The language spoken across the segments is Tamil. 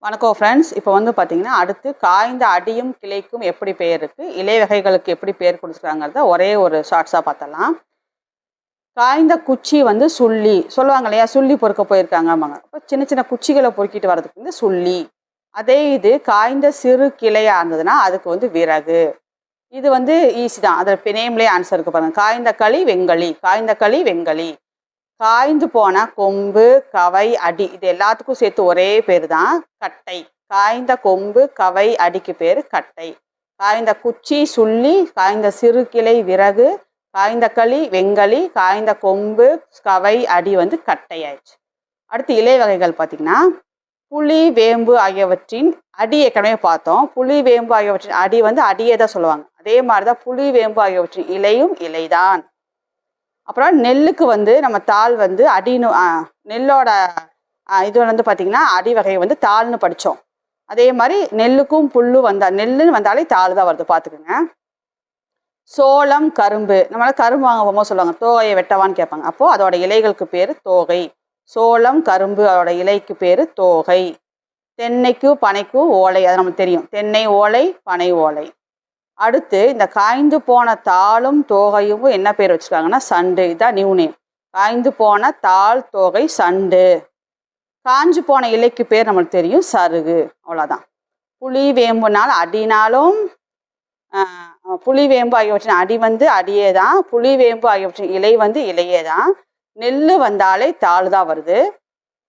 வணக்கம் ஃப்ரெண்ட்ஸ். இப்போ வந்து பார்த்தீங்கன்னா, அடுத்து காய்ந்த அடியும் கிளைக்கும் எப்படி பெயர் இருக்குது, இலை வகைகளுக்கு எப்படி பெயர் கொடுத்துருக்காங்கிறத ஒரே ஒரு ஷார்ட்ஸாக பார்த்தலாம். காய்ந்த குச்சி வந்து சுள்ளி சொல்லுவாங்க இல்லையா, சுள்ளி பொறுக்க போயிருக்காங்கம்பாங்க. இப்போ சின்ன சின்ன குச்சிகளை பொறுக்கிட்டு வர்றதுக்கு வந்து சுள்ளி. அதே இது காய்ந்த சிறு கிளையாக இருந்ததுன்னா அதுக்கு வந்து விறகு. இது வந்து ஈஸி தான், அதில் நேம்லேயே ஆன்சர் இருக்கு பாருங்கள். காய்ந்த களி வெங்களி, காய்ந்த களி வெங்களி. காய்ந்து போன கொம்பு கவை அடி இது எல்லாத்துக்கும் சேர்த்து ஒரே பேர் தான் கட்டை. காய்ந்த கொம்பு கவை அடிக்கு பேர் கட்டை. காய்ந்த குச்சி சுள்ளி, காய்ந்த சிறு கிளை விறகு, காய்ந்த களி வெங்களி, காய்ந்த கொம்பு கவை அடி வந்து கட்டை ஆயிடுச்சு. அடுத்து இலை வகைகள் பார்த்தீங்கன்னா, புளி வேம்பு ஆகியவற்றின் அடி ஏற்கனவே பார்த்தோம். புளி வேம்பு ஆகியவற்றின் அடி வந்து அடியே தான் சொல்லுவாங்க. அதே மாதிரி தான் புளி வேம்பு ஆகியவற்றின் இலையும் இலைதான். அப்புறம் நெல்லுக்கு வந்து நம்ம தாள் வந்து அடின்னு நெல்லோட இது வந்து பார்த்திங்கன்னா அடி வகையை வந்து தாள்னு படித்தோம். அதே மாதிரி நெல்லுக்கும் புல்லு நெல்லுன்னு வந்தாலே தாள் தான் வருது, பார்த்துக்குங்க. சோளம் கரும்பு, நம்மளால் கரும்பு வாங்க போகும்போது சொல்லுவாங்க தோகையை வெட்டவான்னு கேட்பாங்க. அப்போது அதோட இலைகளுக்கு பேர் தோகை. சோளம் கரும்பு அதோட இலைக்கு பேர் தோகை. தென்னைக்கும் பனைக்கும் ஓலை, அது நமக்கு தெரியும். தென்னை ஓலை பனை ஓலை. அடுத்து இந்த காய்ந்து போன தாளும் தோகையும் என்ன பேர் வச்சுருக்காங்கன்னா சண்டு. இதுதான் நியூ நேம். காய்ந்து போன தாள் தோகை சண்டு. காஞ்சு போன இலைக்கு பேர் நம்மளுக்கு தெரியும் சருகு. அவ்வளோதான். புளி வேம்புனால் அடினாலும் புளி வேம்பு ஆகியவற்றின் அடி வந்து அடியே தான். புளி வேம்பு ஆகியவற்றின் இலை வந்து இலையே தான். நெல் வந்தாலே தாள் தான் வருது.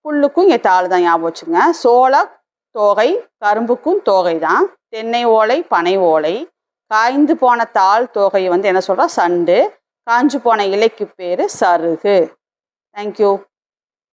புல்லுக்கும் இங்கே தாள் தான், ஞாபகம் வச்சுங்க. சோள தோகை கரும்புக்கும் தோகை தான். தென்னை ஓலை பனை ஓலை. காய்ந்து போன தாள் தோகையை வந்து என்ன சொல்கிறோம் சண்டு. காஞ்சு போன இலைக்கு பேர் சருகு. தேங்க்யூ.